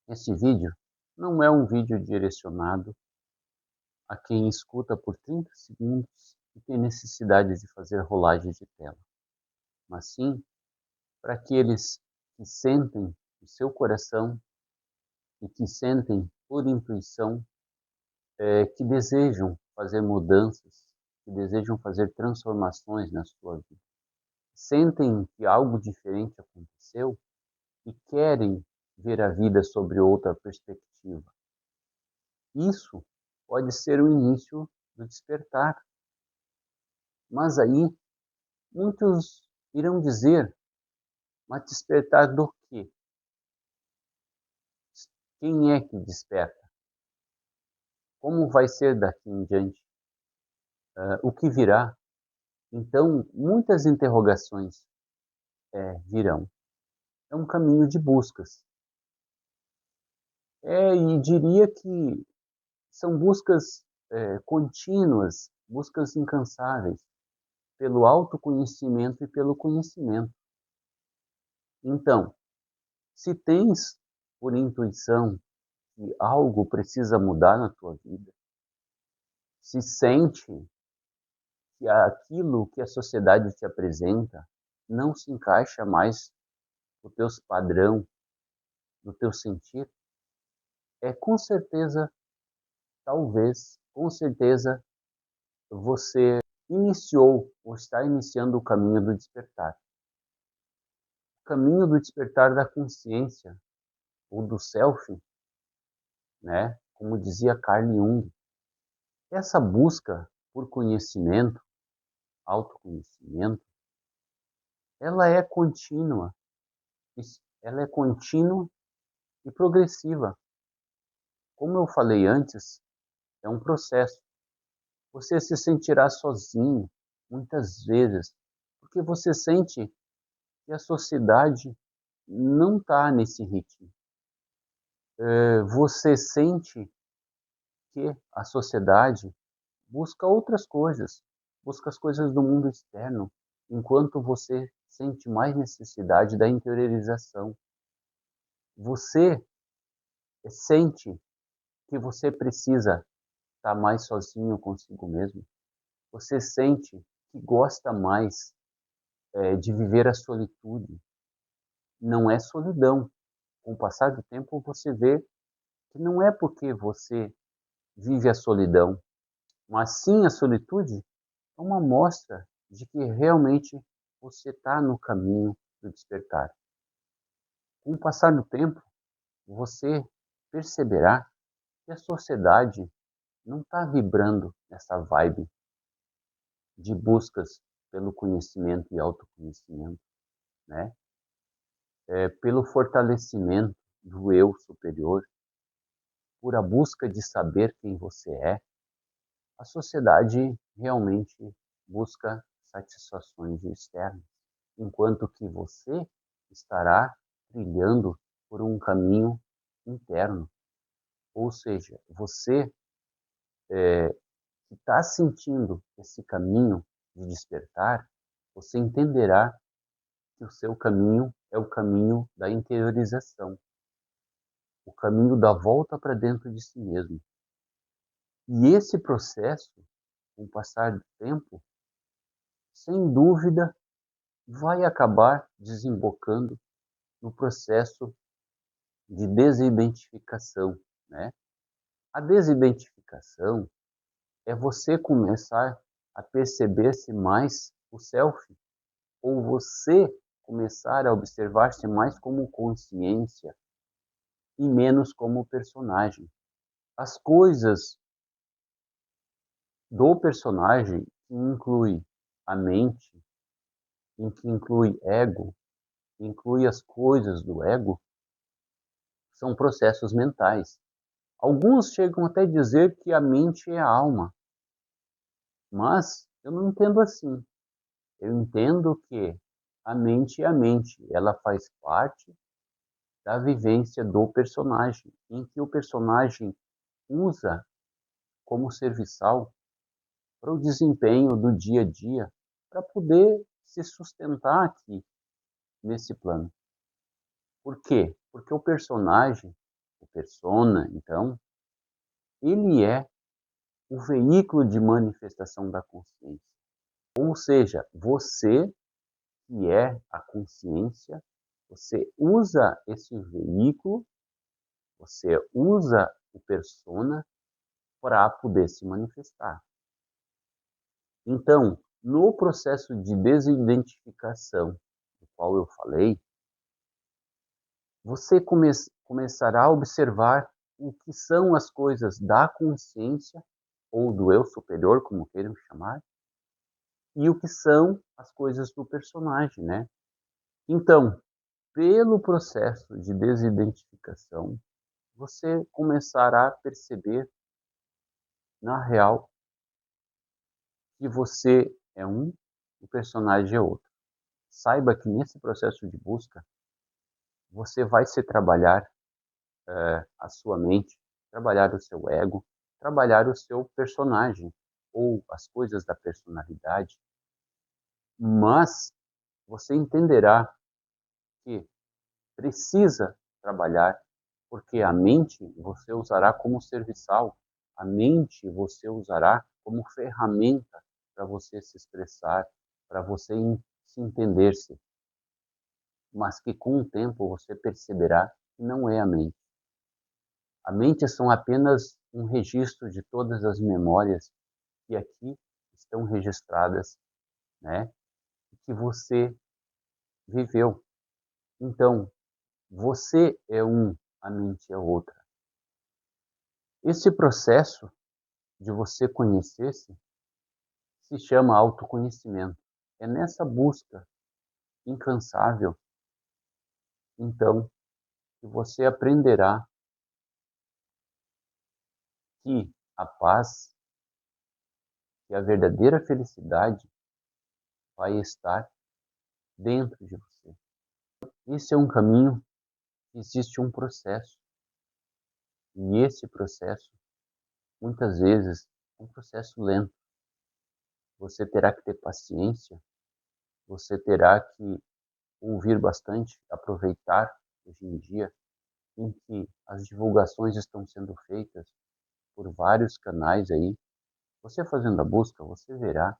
Esse vídeo não é um vídeo direcionado a quem escuta por 30 segundos e tem necessidade de fazer rolagem de tela, mas sim para aqueles que sentem o seu coração e que sentem por intuição que desejam fazer mudanças, que desejam fazer transformações na sua vida. Sentem que algo diferente aconteceu e querem ver a vida sobre outra perspectiva. Isso pode ser o início do despertar. Mas aí muitos irão dizer, mas despertar do quê? Quem é que desperta? Como vai ser daqui em diante? O que virá? Então, muitas interrogações virão. É um caminho de buscas. E diria que são buscas contínuas, buscas incansáveis, pelo autoconhecimento e pelo conhecimento. Então, se tens por intuição que algo precisa mudar na tua vida, se sente que aquilo que a sociedade te apresenta não se encaixa mais no teu padrão, no teu sentir, com certeza, talvez, com certeza, você iniciou ou está iniciando o caminho do despertar. O caminho do despertar da consciência, ou do self, né? Como dizia Carl Jung. Essa busca por conhecimento, autoconhecimento, ela é contínua. Ela é contínua e progressiva. Como eu falei antes, é um processo. Você se sentirá sozinho, muitas vezes, porque você sente que a sociedade não está nesse ritmo. Você sente que a sociedade busca outras coisas, busca as coisas do mundo externo, enquanto você sente mais necessidade da interiorização. Você sente que você precisa estar mais sozinho consigo mesmo. Você sente que gosta mais de viver a solitude. Não é solidão. Com o passar do tempo, você vê que não é porque você vive a solidão, mas sim a solitude é uma mostra de que realmente você está no caminho do despertar. Com o passar do tempo, você perceberá que a sociedade não está vibrando nessa vibe de buscas pelo conhecimento e autoconhecimento, né? Pelo fortalecimento do eu superior, por a busca de saber quem você é, a sociedade realmente busca satisfações externas, enquanto que você estará trilhando por um caminho interno. Ou seja, você que está sentindo esse caminho de despertar, você entenderá que o seu caminho é o caminho da interiorização, o caminho da volta para dentro de si mesmo. E esse processo, com o passar do tempo, sem dúvida, vai acabar desembocando no processo de desidentificação, né? A desidentificação é você começar a perceber-se mais o self, ou você começar a observar-se mais como consciência e menos como personagem. As coisas do personagem, que inclui a mente, em que inclui ego, inclui as coisas do ego, são processos mentais. Alguns chegam até a dizer que a mente é a alma, mas eu não entendo assim. Eu entendo que a mente é a mente, ela faz parte da vivência do personagem, em que o personagem usa como serviçal para o desempenho do dia a dia, para poder se sustentar aqui nesse plano. Por quê? Porque o personagem, o persona, então, ele é o veículo de manifestação da consciência. Ou seja, você, que é a consciência, você usa esse veículo, você usa o persona para poder se manifestar. Então, no processo de desidentificação, do qual eu falei, você começará a observar o que são as coisas da consciência, ou do eu superior, como queiram chamar, e o que são as coisas do personagem, né? Então, pelo processo de desidentificação, você começará a perceber, na real, que você é um, o personagem é outro. Saiba que nesse processo de busca, você vai se trabalhar a sua mente, trabalhar o seu ego, trabalhar o seu personagem ou as coisas da personalidade, mas você entenderá que precisa trabalhar, porque a mente você usará como serviçal, a mente você usará como ferramenta para você se expressar, para você se entender-se, mas que com o tempo você perceberá que não é a mente. A mente são apenas um registro de todas as memórias que aqui estão registradas, né? Que você viveu. Então, você é um, a mente é outra. Esse processo de você conhecer-se se chama autoconhecimento. É nessa busca incansável, então, que você aprenderá que a paz e a verdadeira felicidade vai estar dentro de você. Esse é um caminho, existe um processo. E esse processo, muitas vezes, é um processo lento. Você terá que ter paciência, você terá que ouvir bastante, aproveitar hoje em dia, em que as divulgações estão sendo feitas por vários canais aí. Você fazendo a busca, você verá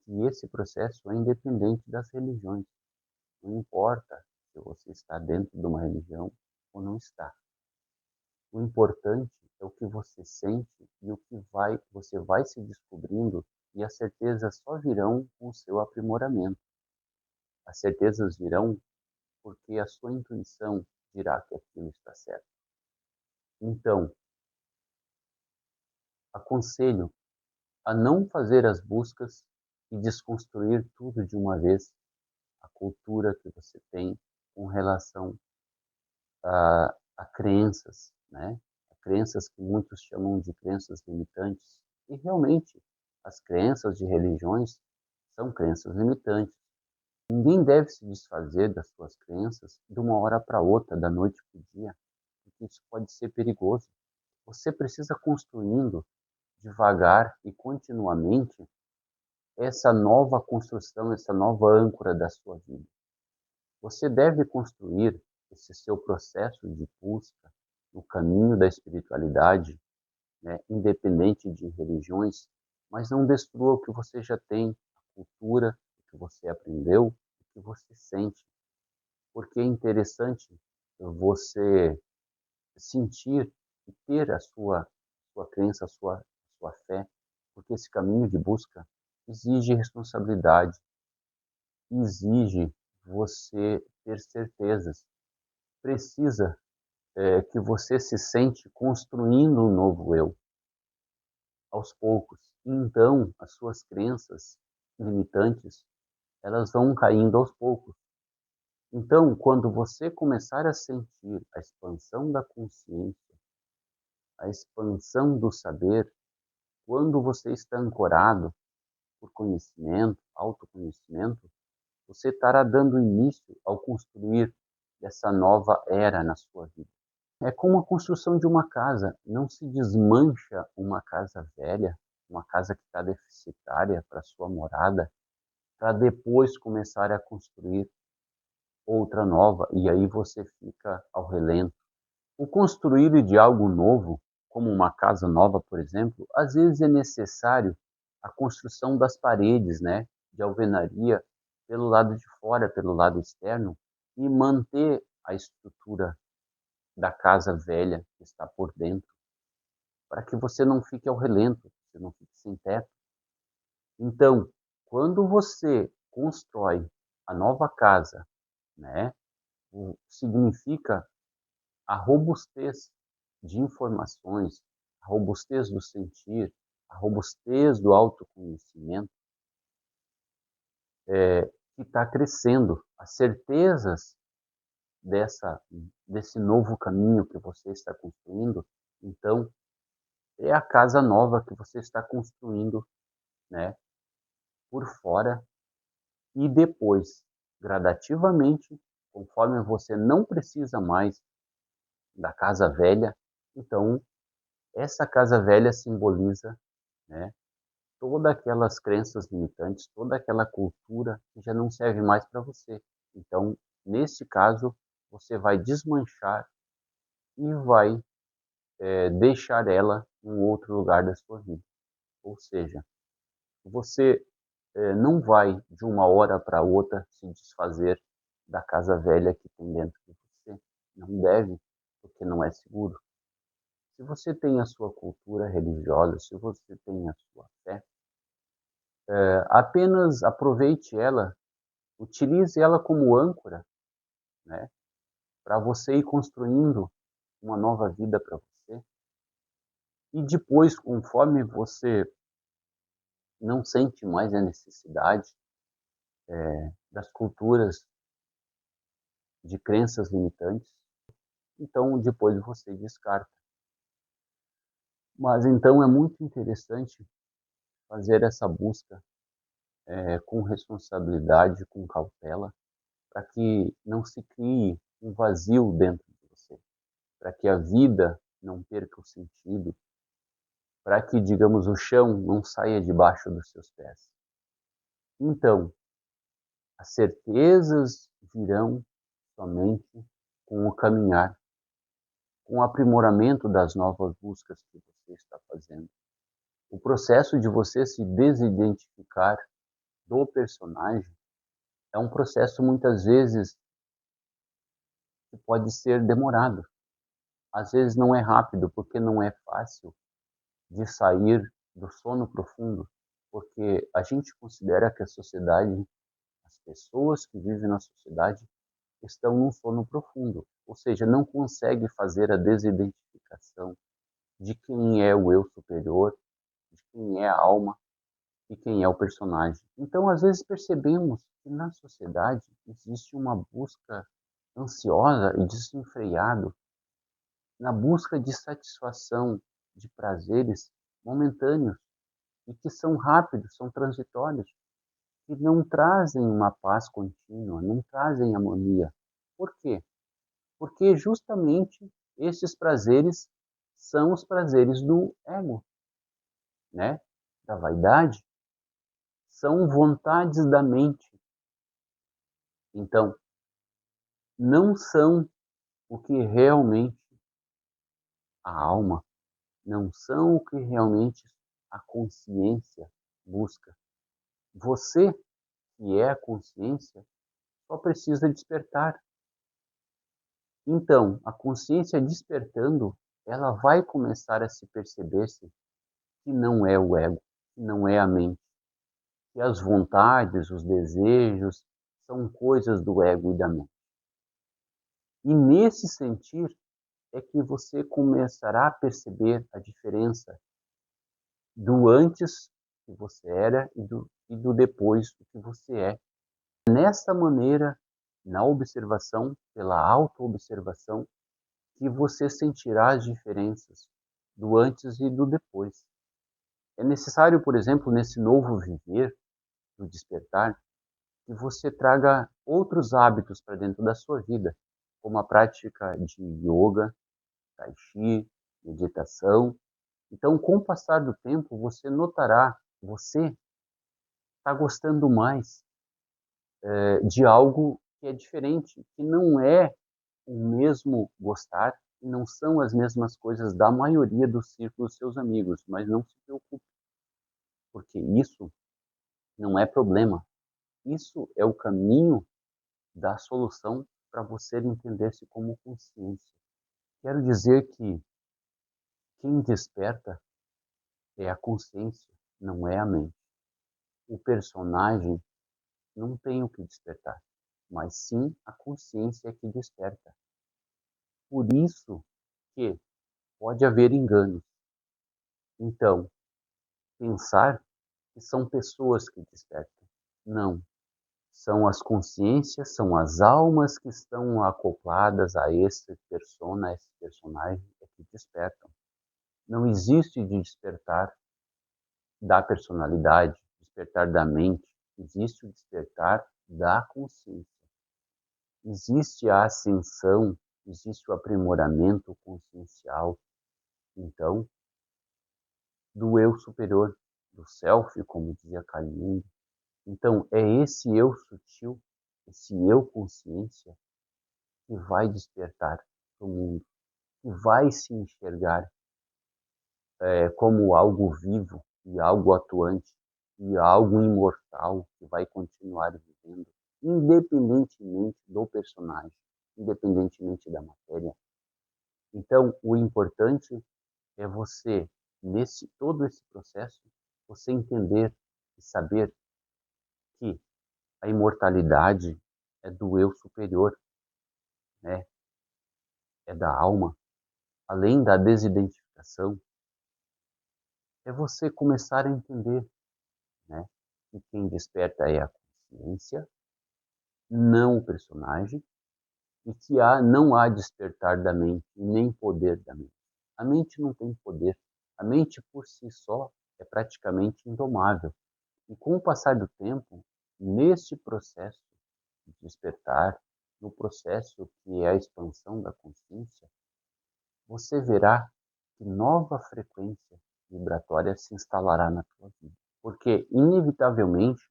que esse processo é independente das religiões. Não importa se você está dentro de uma religião ou não está. O importante é o que você sente e o que você vai se descobrindo, e as certezas só virão com o seu aprimoramento. As certezas virão porque a sua intuição dirá que aquilo está certo. Então, aconselho a não fazer as buscas e desconstruir tudo de uma vez, a cultura que você tem com relação a crenças, né? A crenças que muitos chamam de crenças limitantes. E realmente, as crenças de religiões são crenças limitantes. Ninguém deve se desfazer das suas crenças de uma hora para outra, da noite para o dia, porque isso pode ser perigoso. Você precisa construindo devagar e continuamente essa nova construção, essa nova âncora da sua vida. Você deve construir esse seu processo de busca no caminho da espiritualidade, né, independente de religiões, mas não destrua o que você já tem, a cultura, o que você aprendeu, o que você sente. Porque é interessante você sentir e ter a sua crença, a sua fé, porque esse caminho de busca exige responsabilidade, exige você ter certezas, precisa que você se sente construindo um novo eu, aos poucos. Então, as suas crenças limitantes, elas vão caindo aos poucos. Então, quando você começar a sentir a expansão da consciência, a expansão do saber, quando você está ancorado por conhecimento, autoconhecimento, você estará dando início ao construir essa nova era na sua vida. É como a construção de uma casa. Não se desmancha uma casa velha, uma casa que está deficitária para sua morada, para depois começar a construir outra nova. E aí você fica ao relento. O construir de algo novo, como uma casa nova, por exemplo, às vezes é necessário a construção das paredes, né, de alvenaria pelo lado de fora, pelo lado externo, e manter a estrutura da casa velha que está por dentro, para que você não fique ao relento, você não fique sem teto. Então, quando você constrói a nova casa, né, significa a robustez de informações, a robustez do sentir, a robustez do autoconhecimento, que está crescendo, as certezas desse novo caminho que você está construindo. Então, é a casa nova que você está construindo, né, por fora, e depois, gradativamente, conforme você não precisa mais da casa velha, então essa casa velha simboliza, né, todas aquelas crenças limitantes, toda aquela cultura que já não serve mais para você. Então, nesse caso, você vai desmanchar e vai deixar ela em um outro lugar da sua vida. Ou seja, você não vai de uma hora para outra se desfazer da casa velha que tem dentro de você. Não deve, porque não é seguro. Se você tem a sua cultura religiosa, se você tem a sua fé, apenas aproveite ela, utilize ela como âncora, né, para você ir construindo uma nova vida para você. E depois, conforme você não sente mais a necessidade das culturas de crenças limitantes, então depois você descarta. Mas então é muito interessante fazer essa busca com responsabilidade, com cautela, para que não se crie um vazio dentro de você, para que a vida não perca o sentido, para que, digamos, o chão não saia debaixo dos seus pés. Então, as certezas virão somente com o caminhar, com o aprimoramento das novas buscas que você está fazendo. O processo de você se desidentificar do personagem é um processo muitas vezes que pode ser demorado. Às vezes não é rápido, porque não é fácil de sair do sono profundo, porque a gente considera que a sociedade, as pessoas que vivem na sociedade, estão num sono profundo, ou seja, não consegue fazer a desidentificação de quem é o eu superior, de quem é a alma e quem é o personagem. Então, às vezes percebemos que na sociedade existe uma busca ansiosa e desenfreada na busca de satisfação de prazeres momentâneos e que são rápidos, são transitórios, e não trazem uma paz contínua, não trazem harmonia. Por quê? Porque justamente esses prazeres são os prazeres do ego, né? Da vaidade, são vontades da mente. Então, não são o que realmente a alma, não são o que realmente a consciência busca. Você, que é a consciência, só precisa despertar. Então, a consciência despertando, ela vai começar a se perceber-se que não é o ego, que não é a mente, que as vontades, os desejos são coisas do ego e da mente. E nesse sentir é que você começará a perceber a diferença do antes que você era e do depois do que você é. Nessa maneira, na observação, pela autoobservação, que você sentirá as diferenças do antes e do depois. É necessário, por exemplo, nesse novo viver, do despertar, que você traga outros hábitos para dentro da sua vida, como a prática de yoga, tai chi, meditação. Então, com o passar do tempo, você notará, você está gostando mais de algo que é diferente, que não é o mesmo gostar, e não são as mesmas coisas da maioria do círculo dos seus amigos, mas não se preocupe, porque isso não é problema. Isso é o caminho da solução para você entender-se como consciência. Quero dizer que quem desperta é a consciência, não é a mente. O personagem não tem o que despertar, mas sim a consciência que desperta. Por isso que pode haver enganos. Então, pensar que são pessoas que despertam. Não. São as consciências, são as almas que estão acopladas a esse persona, a esse personagem, é que despertam. Não existe de despertar da personalidade, despertar da mente, existe o despertar da consciência. Existe a ascensão, existe o aprimoramento consciencial, então, do eu superior, do self, como dizia Carl Jung. Então, é esse eu sutil, esse eu consciência, que vai despertar para o mundo, que vai se enxergar como algo vivo e algo atuante e algo imortal que vai continuar vivendo, independentemente do personagem, independentemente da matéria. Então, o importante é você, nesse todo esse processo, você entender e saber que a imortalidade é do eu superior, né? É da alma, além da desidentificação, é você começar a entender, né, que quem desperta é a consciência, não o personagem, e que não há despertar da mente, nem poder da mente. A mente não tem poder. A mente por si só é praticamente indomável. E com o passar do tempo, neste processo de despertar, no processo que é a expansão da consciência, você verá que nova frequência vibratória se instalará na tua vida. Porque, inevitavelmente,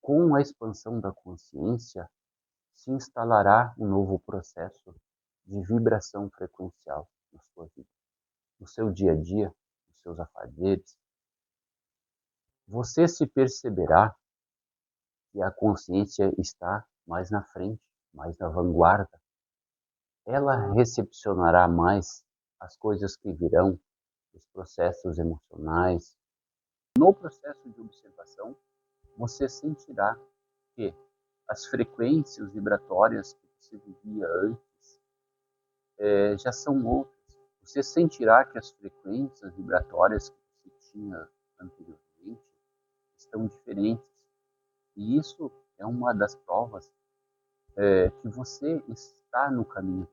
com a expansão da consciência, se instalará um novo processo de vibração frequencial na sua vida, no seu dia a dia, nos seus afazeres. Você se perceberá que a consciência está mais na frente, mais na vanguarda. Ela recepcionará mais as coisas que virão, os processos emocionais. No processo de observação, você sentirá que as frequências vibratórias que você vivia antes já são outras. Você sentirá que as frequências vibratórias que você tinha anteriormente estão diferentes. E isso é uma das provas que você está no caminho.